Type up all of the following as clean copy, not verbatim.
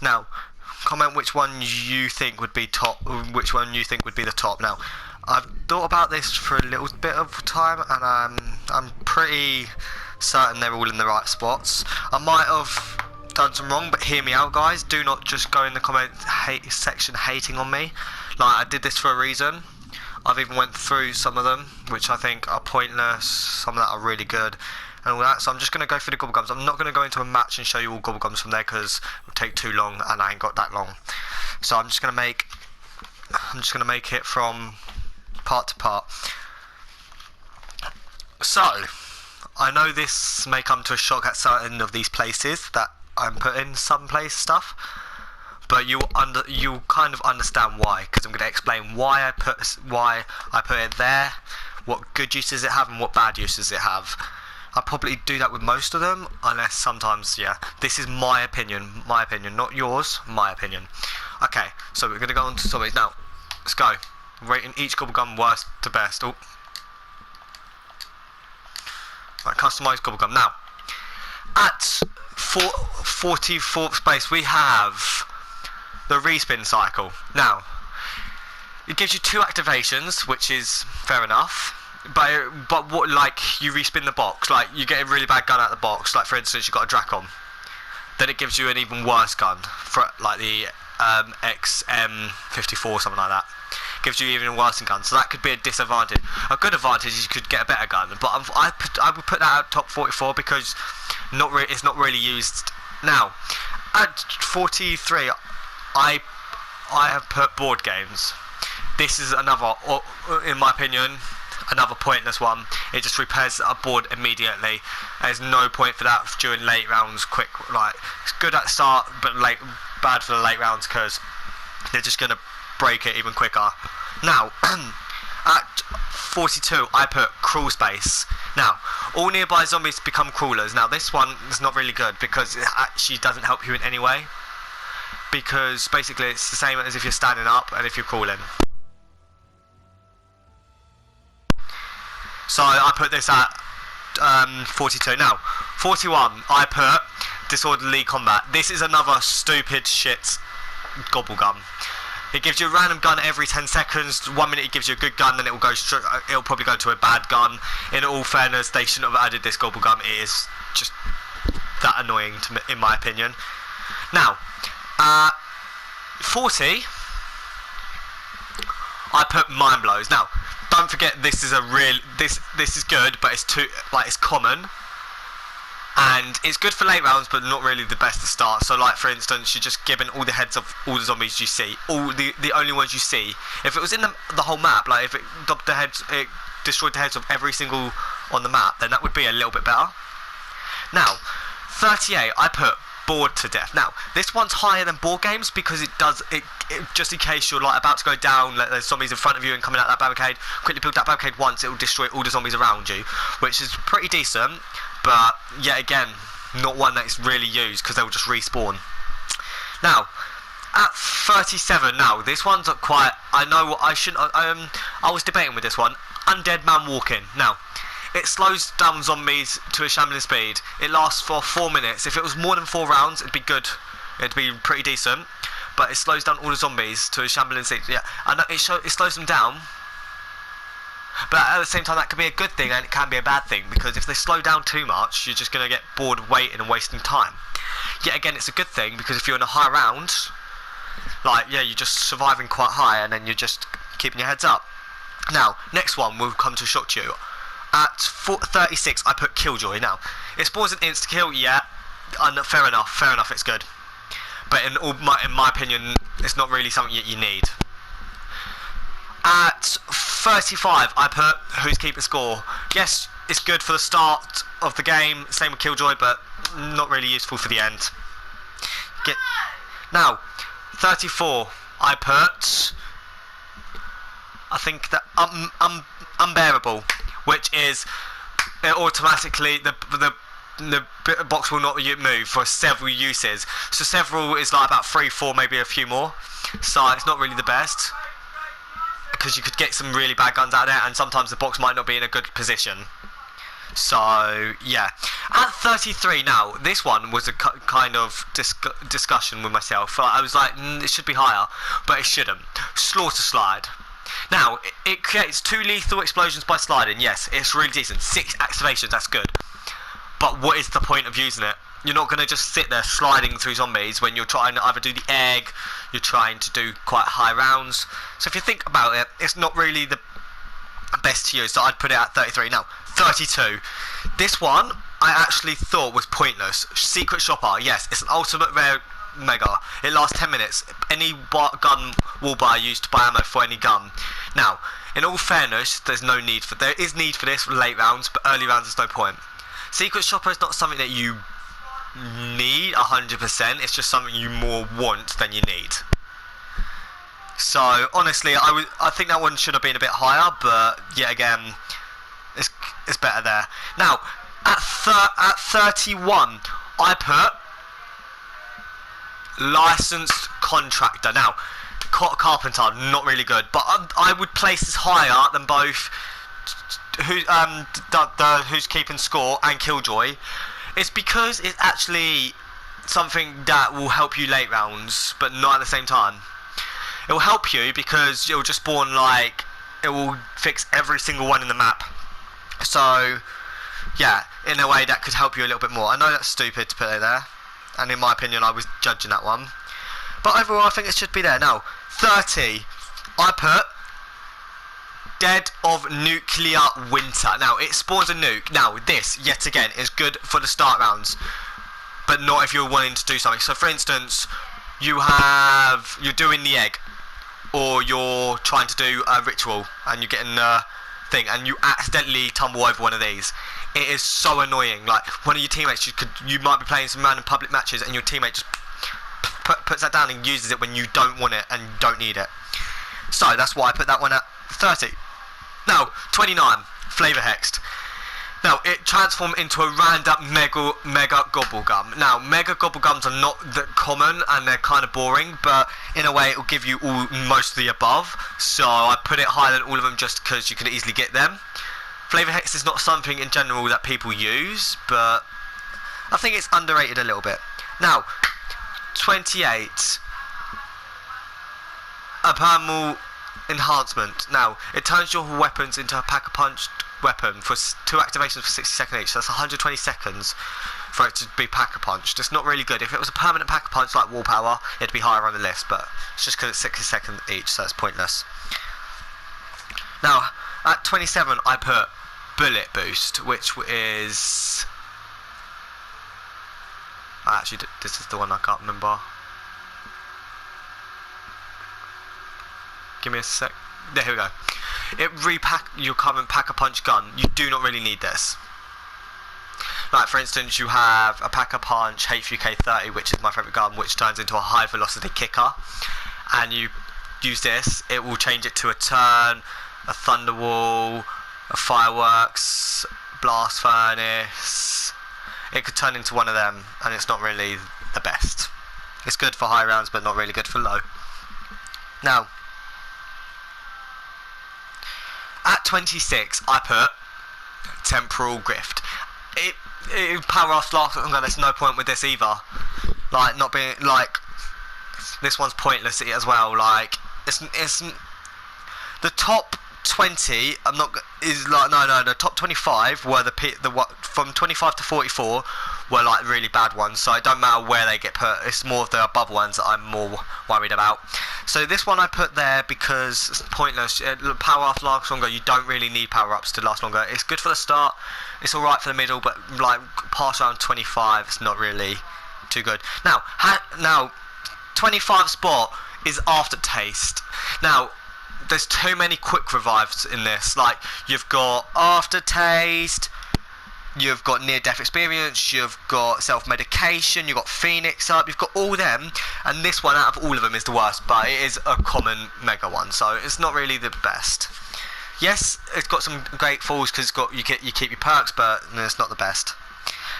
Now, comment which one you think would be top. Which one you think would be the top. Now, I've thought about this for a little bit of time, and I'm pretty certain they're all in the right spots. I might have done some wrong, but hear me out, guys. Do not just go in the comment section hating on me. Like, I did this for a reason. I've even went through some of them, which I think are pointless. Some that are really good, and all that. So I'm just going to go through the gobblegums. I'm not going to go into a match and show you all gobblegums from there because it would take too long, and I ain't got that long. So I'm just going to make it from part to part. So I know this may come to a shock at certain of these places that I'm putting some place stuff, but you kind of understand why, because I'm going to explain why I put it there, what good uses it have and what bad uses it have. I'll probably do that with most of them, unless sometimes, yeah. This is my opinion, not yours, my opinion. Okay, so we're going to go on to zombies now. Let's go. Rating each gobblegum worst to best. Oh. Right, customize gobblegum. Now, at 44th space, we have the respin cycle. Now, it gives you 2 activations, which is fair enough. But what, like, you respin the box, like you get a really bad gun out of the box. Like, for instance, you got a Dracon. Then it gives you an even worse gun, for like the XM54, something like that. Gives you even worse gun, so that could be a disadvantage. A good advantage is you could get a better gun, but I would put that at top 44 because it's not really used. Now, at 43, I have put board games. This is another, in my opinion, another pointless one. It just repairs a board immediately. There's no point for that during late rounds. Like, it's good at the start, but bad for the late rounds because they're just gonna break it even quicker. Now, at 42, I put crawl space. Now, all nearby zombies become crawlers. Now, this one is not really good because it actually doesn't help you in any way. Because basically, it's the same as if you're standing up and if you're crawling. So I put this at 42. Now, 41, I put disorderly combat. This is another stupid shit gobblegum. It gives you a random gun every 10 seconds. 1 minute it gives you a good gun, then it'll probably go to a bad gun. In all fairness, they shouldn't have added this gobblegum. It is just that annoying to me, in my opinion. Now, 40, I put mind blows. Now, don't forget this is this is good, but it's it's common. And it's good for late rounds, but not really the best to start. So, like, for instance, you're just giving all the heads of all the zombies you see, all the only ones you see. If it was in the whole map, like if it destroyed the heads of every single on the map, then that would be a little bit better. Now, 38, I put bored to death. Now, this one's higher than board games because it just in case you're like about to go down, like there's zombies in front of you and coming out that barricade, quickly build that barricade once, it will destroy all the zombies around you, which is pretty decent. But yet again, not one that's really used because they will just respawn. Now, at 37, now this one's quite. I know I shouldn't. I was debating with this one. Undead man walking. Now, it slows down zombies to a shambling speed. It lasts for 4 minutes. If it was more than 4 rounds, it'd be good. It'd be pretty decent. But it slows down all the zombies to a shambling speed. Yeah, and it slows them down. But at the same time, that can be a good thing and it can be a bad thing, because if they slow down too much, you're just going to get bored waiting and wasting time. Yet again, it's a good thing because if you're in a high round, like, yeah, you're just surviving quite high and then you're just keeping your heads up. Now, next one will come to a shock to you. At 36, I put Killjoy. Now, it spawns an insta-kill, yeah, and fair enough, it's good. But in my opinion, it's not really something you need. At 35, I put Who's Keeping Score. Yes, it's good for the start of the game, same with Killjoy, but not really useful for the end. Now, 34, I put, I think that Unbearable, which is automatically the box will not move for several uses. So several is like about 3, 4, maybe a few more. So it's not really the best, because you could get some really bad guns out there, and sometimes the box might not be in a good position. So yeah, at 33 now, this one was a kind of discussion with myself. I was like, it should be higher, but it shouldn't. Slaughter Slide. Now, it creates 2 lethal explosions by sliding. Yes, it's really decent. 6 activations, that's good. But what is the point of using it? You're not going to just sit there sliding through zombies when you're trying to either do the egg, you're trying to do quite high rounds. So if you think about it, it's not really the best to use. So I'd put it at 33. Now, 32. This one, I actually thought was pointless. Secret Shopper, yes, it's an ultimate rare mega. It lasts 10 minutes. Any gun will buy used to buy ammo for any gun. Now, in all fairness, there is need for this for late rounds, but early rounds there's no point. Secret Shopper is not something that you need 100%, it's just something you more want than you need. So honestly, I think that one should have been a bit higher, but yet again, it's better there. Now, at 31, I put Licensed Contractor. Now, Carpenter, not really good, but I would place this higher than both Who's Keeping Score and Killjoy. It's because it's actually something that will help you late rounds, but not at the same time. It will help you because it will just spawn, like, it will fix every single one in the map. So, yeah, in a way that could help you a little bit more. I know that's stupid to put it there, and in my opinion I was judging that one. But overall I think it should be there. Now, 30, I put Dead of Nuclear Winter. Now, it spawns a nuke. Now, this, yet again, is good for the start rounds, but not if you're wanting to do something. So, for instance, you're doing the egg, or you're trying to do a ritual, and you're getting a thing, and you accidentally tumble over one of these. It is so annoying. Like, one of your teammates, you might be playing some random public matches, and your teammate just puts that down and uses it when you don't want it and don't need it. So, that's why I put that one at 30. Now, 29, Flavor Hexed. Now, it transforms into a random mega gobblegum. Now, mega gobblegums are not that common and they're kind of boring, but in a way it will give you most of the above. So I put it higher than all of them just because you can easily get them. Flavor Hexed is not something in general that people use, but I think it's underrated a little bit. Now, 28, a Thermal Enhancement. Now, it turns your weapons into a pack-a-punch weapon for 2 activations for 60 seconds each. So that's 120 seconds for it to be pack-a-punched. It's not really good. If it was a permanent pack-a-punch like Wall Power, it'd be higher on the list, but it's just because it's 60 seconds each, so it's pointless. Now, at 27, I put Bullet Boost, which is... Actually, this is the one I can't remember. Give me a sec. There, here we go. It repack your current pack-a-punch gun. You do not really need this. Like, for instance, you have a pack-a-punch HVK30, which is my favourite gun, which turns into a high-velocity kicker. And you use this, it will change it to a turn, a thunderwall, a fireworks, blast furnace. It could turn into one of them, and it's not really the best. It's good for high rounds, but not really good for low. Now, at 26, I put Temporalgrift. It power off last longer. There's no point with this either. Like, not being like, this one's pointless as well. Like, it's the top 20. I'm not is like no. The top 25 were from 25 to 44 were like really bad ones. So it don't matter where they get put. It's more of the above ones that I'm more worried about. So this one I put there because it's pointless. Power up lasts longer. You don't really need power ups to last longer. It's good for the start. It's alright for the middle, but like past around 25, it's not really too good. Now 25 spot is Aftertaste. Now, there's too many quick revives in this. Like, you've got Aftertaste, you've got near-death experience, you've got self-medication, you've got Phoenix up, you've got all them, and this one out of all of them is the worst, but it is a common mega one, so it's not really the best. Yes, it's got some great falls because you keep your perks, but it's not the best.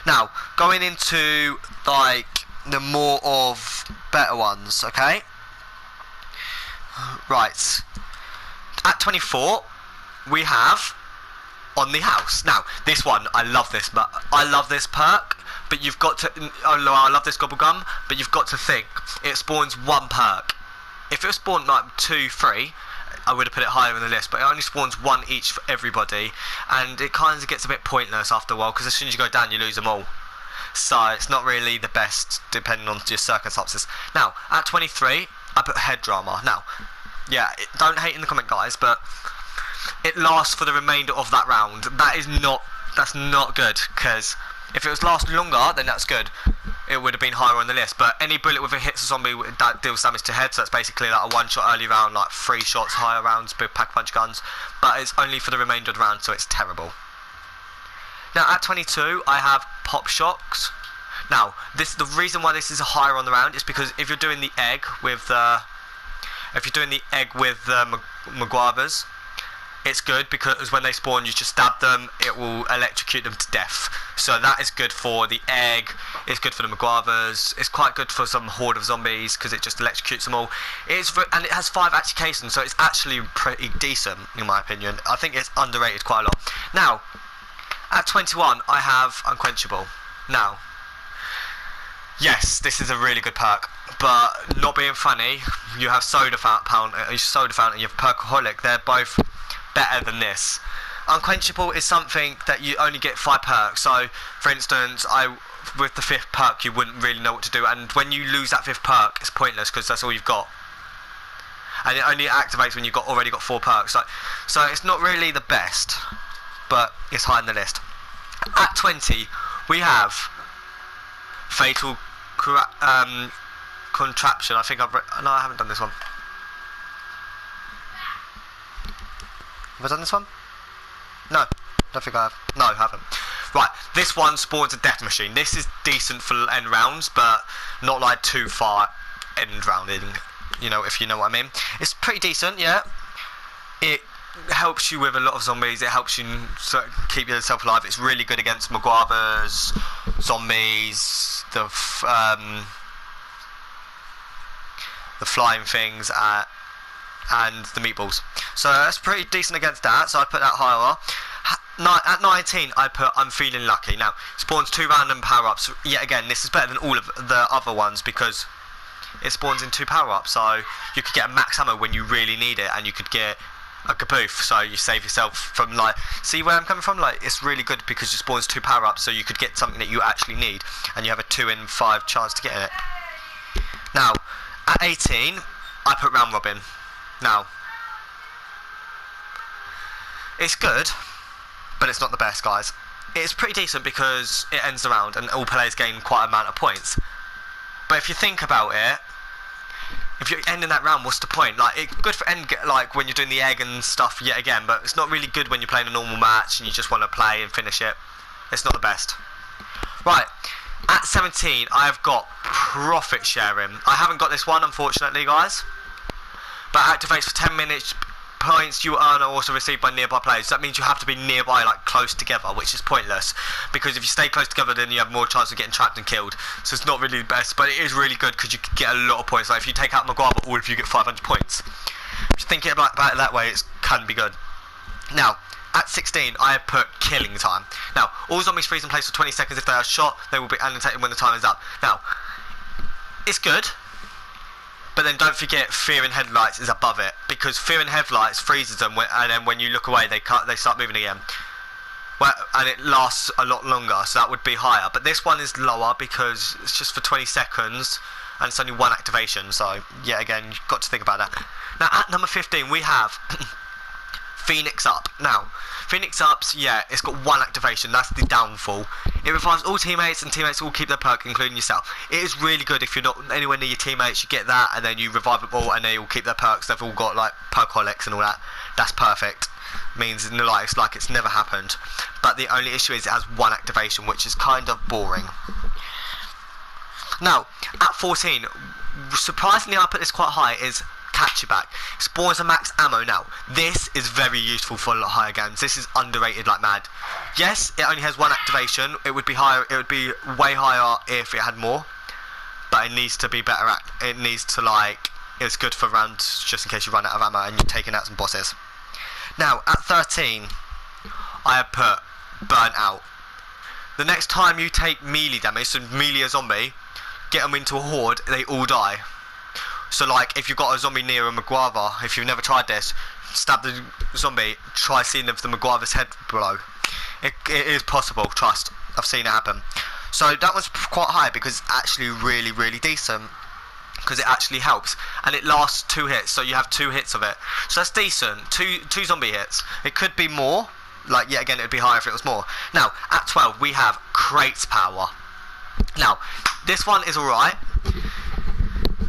Now, going into like the more of better ones, okay? Right. At 24, we have on the house. Now, this one, I love this perk, but you've got to, oh no, I love this gobblegum, but you've got to think, it spawns one perk. If it spawned like 2, 3, I would have put it higher in the list, but it only spawns one each for everybody, and it kind of gets a bit pointless after a while, because as soon as you go down, you lose them all. So it's not really the best, depending on your circumstances. Now, at 23, I put head drama. Now, yeah, don't hate in the comment, guys, but it lasts for the remainder of that round. That's not good, because if it was lasting longer, then that's good. It would have been higher on the list, but any bullet with a hits a zombie that deals damage to head, so it's basically like a one-shot early round, like 3 shots higher rounds, big pack-punch guns, but it's only for the remainder of the round, so it's terrible. Now at 22, I have pop shocks. Now, the reason why this is higher on the round is because if you're doing the egg with the Maguavas, it's good because when they spawn, you just stab them, it will electrocute them to death. So that is good for the egg, it's good for the Maguavas, it's quite good for some horde of zombies because it just electrocutes them all. And it has 5 applications, so it's actually pretty decent in my opinion. I think it's underrated quite a lot. Now, at 21, I have Unquenchable. Now, yes, this is a really good perk, but not being funny, you have Soda Fountain, you have Perkaholic, they're both better than this. Unquenchable is something that you only get 5 perks, so for instance, with the 5th perk you wouldn't really know what to do, and when you lose that 5th perk it's pointless because that's all you've got, and it only activates when you've already got 4 perks, so it's not really the best, but it's high on the list. At 20 we have Fatal Contraption. I think no, I haven't done this one. Have I done this one? No, don't think I have. No, I haven't. Right, this one spawns a death machine. This is decent for end rounds, but not like too far end rounding, you know, if you know what I mean. It's pretty decent, yeah. It helps you with a lot of zombies, it helps you keep yourself alive. It's really good against Maguavas, zombies, the flying things, and the meatballs. So that's pretty decent against that, so I put that higher. At 19 I put I'm Feeling Lucky. Now, spawns 2 random power-ups. Yet again, this is better than all of the other ones because it spawns in 2 power-ups, so you could get a max ammo when you really need it, and you could get a kaboof, so you save yourself from, like, see where I'm coming from? Like, it's really good because it spawns 2 power-ups, so you could get something that you actually need, and you have a 2 in 5 chance to get in it. Now, at 18 I put Roundrobin. Now, it's good, but it's not the best, guys. It's pretty decent because it ends the round and all players gain quite an amount of points. But if you think about it, if you're ending that round, what's the point? Like, it's good for like when you're doing the egg and stuff yet again, but it's not really good when you're playing a normal match and you just want to play and finish it. It's not the best. Right, at 17 I've got Profit Sharing. I haven't got this one, unfortunately, guys. But activates for 10 minutes. Points you earn are also received by nearby players. That means you have to be nearby, like close together, which is pointless because if you stay close together then you have more chance of getting trapped and killed, so it's not really the best, but it is really good because you can get a lot of points. Like if you take out Maguava, all of you get 500 points. If you think about it that way, it can be good. Now at 16 I have put Killing Time. Now all zombies freeze in place for 20 seconds. If they are shot they will be annotated when the time is up. Now it's good, but then don't forget Fear in Headlights is above it, because Fear in Headlights freezes them, and then when you look away they start moving again. Well, and it lasts a lot longer, so that would be higher. But this one is lower because it's just for 20 seconds and it's only 1 activation, so yeah, again, you've got to think about that. Now at number 15 we have Phoenix Up. Now, Phoenix Ups, yeah, it's got 1 activation, that's the downfall. It revives all teammates, and teammates will keep their perk, including yourself. It is really good if you're not anywhere near your teammates, you get that, and then you revive them all, and they all keep their perks. They've all got, like, perkaholics and all that. That's perfect. Means in the life, it's like it's never happened. But the only issue is it has 1 activation, which is kind of boring. Now, at 14, surprisingly I put this quite high, is Catch You Back. Spawns a max ammo. Now this is very useful for a lot higher games. This is underrated like mad. Yes, it only has 1 activation. It would be higher, it would be way higher if it had more, but it needs to be better at, it needs to, like, it's good for rounds just in case you run out of ammo and you're taking out some bosses. Now at 13 I have put Burnt Out. The next time you take melee damage, so melee a zombie, get them into a horde, they all die. So like, if you've got a zombie near a McGuava, if you've never tried this, stab the zombie, try seeing if the McGuava's head below. It is possible, trust. I've seen it happen. So that was quite high because it's actually really, really decent. Because it actually helps. And it lasts 2 hits, so you have 2 hits of it. So that's decent. Two zombie hits. It could be more. Like, yet again, it would be higher if it was more. Now, at 12, we have Crates Power. Now, this one is alright.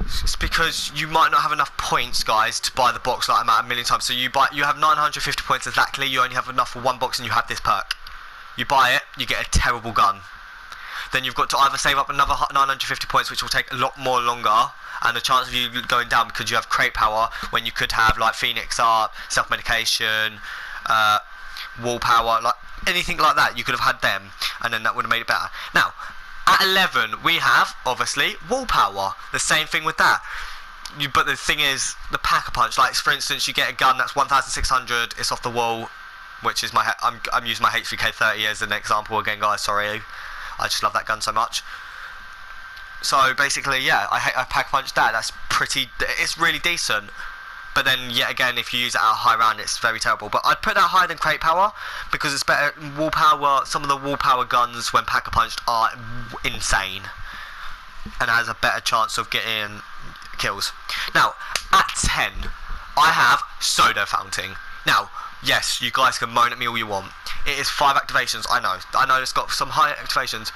It's because you might not have enough points, guys, to buy the box like I'm at a million times. So you have 950 points exactly. You only have enough for 1 box and you have this perk. You buy it, you get a terrible gun. Then you've got to either save up another 950 points, which will take a lot more longer, and the chance of you going down because you have crate power when you could have like Phoenix Art, self-medication, wall power, like anything like that. You could have had them, and then that would have made it better. Now, at 11, we have, obviously, wall power. The same thing with that. But the thing is, the Pack-a-Punch, like, for instance, you get a gun that's 1,600, it's off the wall, which is my, I'm using my H3K30 as an example again, guys, sorry. I just love that gun so much. So, basically, yeah, I Pack-a-Punch that. That's pretty, it's really decent. But then, yet again, if you use it at a high round, it's very terrible. But I'd put that higher than crate power because it's better. Wall power, some of the wall power guns when Pack-a-Punched are insane and has a better chance of getting kills. Now, at 10, I have Soda Fountain. Now, yes, you guys can moan at me all you want. It is 5 activations, I know it's got some high activations.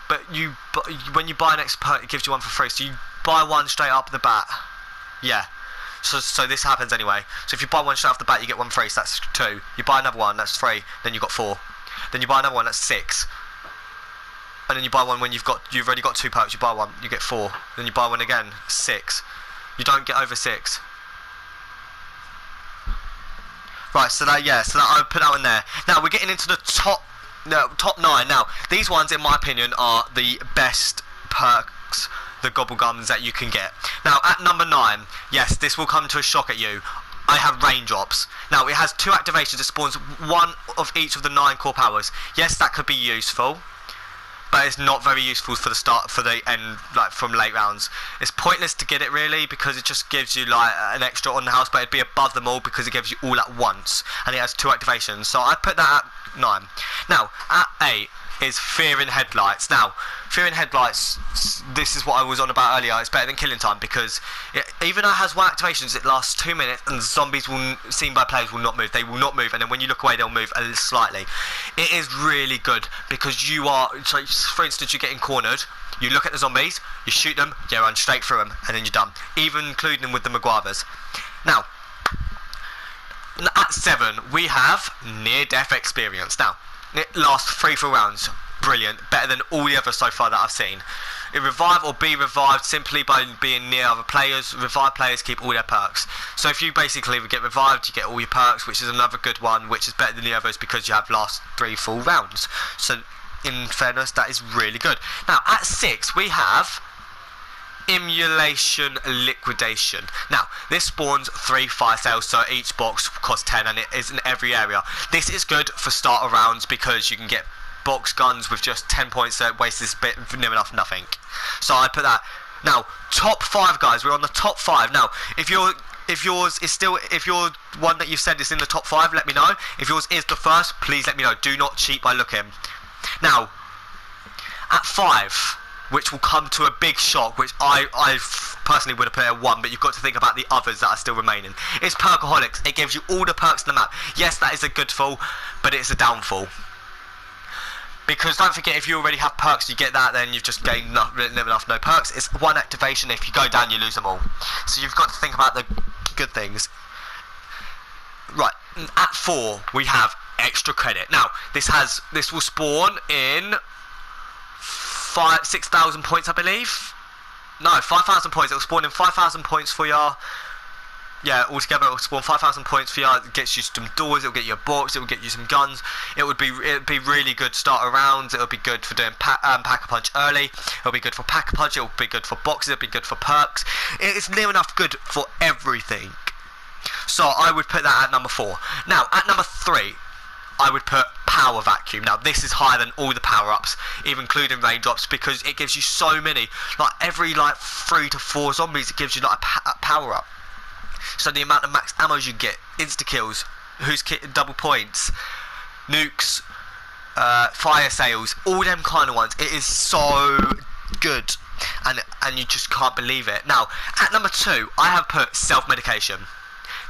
But when you buy an extra perk, it gives you 1 for free. So you buy 1 straight up the bat. Yeah. So this happens anyway. So if you buy 1 straight off the bat, you get 1 free, so that's 2. You buy another one, that's 3. Then you got 4. Then you buy another one, that's 6. And then you buy one when you've already got 2 perks. You buy 1, you get 4. Then you buy 1 again, 6. You don't get over 6. Right, so that I would put that one there. Now we're getting into the top 9. Now these ones, in my opinion, are the best perks, the gobblegums that you can get. Now at number 9, yes, this will come to a shock at you. I have Raindrops. Now it has 2 activations. It spawns 1 of each of the 9 core powers. Yes, that could be useful, but it's not very useful for the start, for the end, like from late rounds. It's pointless to get it really because it just gives you like an extra on the house, but it'd be above them all because it gives you all at once, and it has 2 activations. So I'd put that at 9. Now at 8 is Fear in Headlights. Now, Fear in Headlights, this is what I was on about earlier. It's better than Killing Time because even though it has 1 activations, it lasts 2 minutes, and zombies seen by players will not move. They will not move, and then when you look away, they'll move a little slightly. It is really good because you are, so for instance, you're getting cornered. You look at the zombies, you shoot them, you run straight through them, and then you're done. Even including them with the McGuavas. Now, at 7, we have Near Death Experience. Now, it lasts 3 full rounds. Brilliant. Better than all the others so far that I've seen. It revive or be revived simply by being near other players. Revived players keep all their perks. So if you basically get revived, you get all your perks, which is another good one, which is better than the others because you have last 3 full rounds. So in fairness, that is really good. Now at 6, we have Emulation Liquidation. Now this spawns 3 fire sales, so each box costs 10, and it is in every area. This is good for starter rounds because you can get box guns with just 10 points that waste this bit near enough nothing. So I put that. Now top 5, guys, we're on the top 5. Now if your one that you've said is in the top 5, let me know. If yours is the first, please let me know. Do not cheat by looking. Now at 5, which will come to a big shock, which I personally would have put at 1, but you've got to think about the others that are still remaining. It's Perkaholics. It gives you all the perks in the map. Yes, that is a good fall, but it's a downfall. Because don't forget, if you already have perks, you get that, then you've just gained no perks. It's 1 activation. If you go down, you lose them all. So you've got to think about the good things. Right, at 4, we have Extra Credit. Now, this will spawn in 6,000 points, I believe. No, 5,000 points. It'll spawn in 5,000 points for your. Yeah, altogether it'll spawn 5,000 points for your. It gets you some doors. It'll get you a box. It'll get you some guns. It'd be really good starter rounds. It'll be good for doing Pack-a-Punch early. It'll be good for Pack-a-Punch. It'll be good for boxes. It'll be good for perks. It's near enough good for everything. So I would put that at number 4. Now at number 3, I would put power vacuum. Now this is higher than all the power-ups, even including Raindrops, because it gives you so many, like every like 3 to 4 zombies, it gives you like a power-up. So the amount of max ammo you get, insta-kills, double points, nukes, fire sales, all them kind of ones, it is so good, and you just can't believe it. Now, at number 2, I have put self-medication.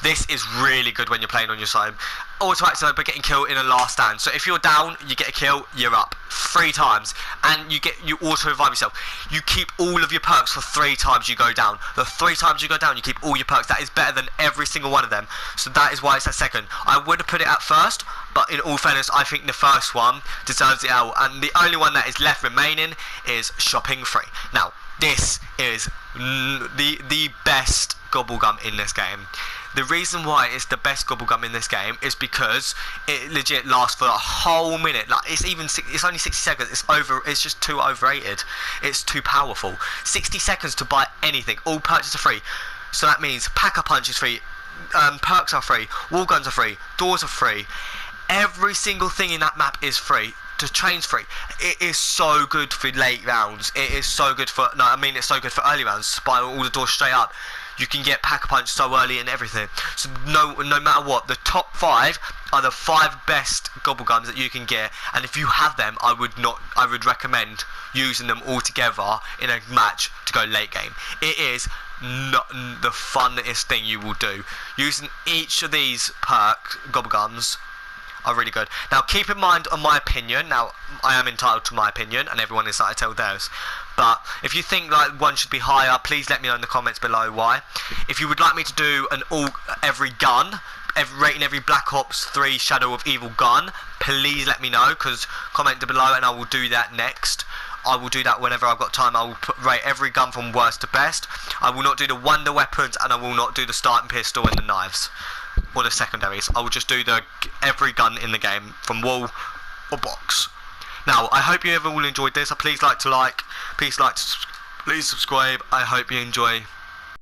This is really good when you're playing on your side. Auto-activate by getting killed in a last stand. So if you're down, you get a kill, you're up 3 times, and you auto-revive yourself. You keep all of your perks for 3 times you go down. The 3 times you go down, you keep all your perks. That is better than every single one of them. So that is why it's at second. I would have put it at first, but in all fairness, I think the first one deserves it out. And the only one that is left remaining is shopping free. Now, this is the best gobblegum in this game. The reason why it's the best gobblegum in this game is because it legit lasts for a whole minute. Like it's only 60 seconds. It's just too overrated. It's too powerful. 60 seconds to buy anything. All purchases are free. So that means pack-a-punch is free, perks are free, wall guns are free, doors are free. Every single thing in that map is free. The train's free. It is so good for late rounds. It is so good for it's so good for early rounds. Spiral all the doors straight up. You can get pack-a-punch so early and everything. So no matter what, the top 5 are the 5 best gobblegums that you can get. And if you have them, I would recommend using them all together in a match to go late game. It is not the funnest thing you will do. Using each of these gobblegums are really good. Now keep in mind on my opinion, now I am entitled to my opinion and everyone is entitled to theirs, but if you think like one should be higher, please let me know in the comments below why. If you would like me to do every gun, rating every Black Ops 3 Shadow of Evil gun, please let me know, because comment below and I will do that next. I will do that whenever I've got time. I will rate every gun from worst to best. I will not do the wonder weapons and I will not do the starting pistol and the knives or the secondaries. I will just do every gun in the game from wall or box. Now I hope you all enjoyed this. Please subscribe. I hope you enjoy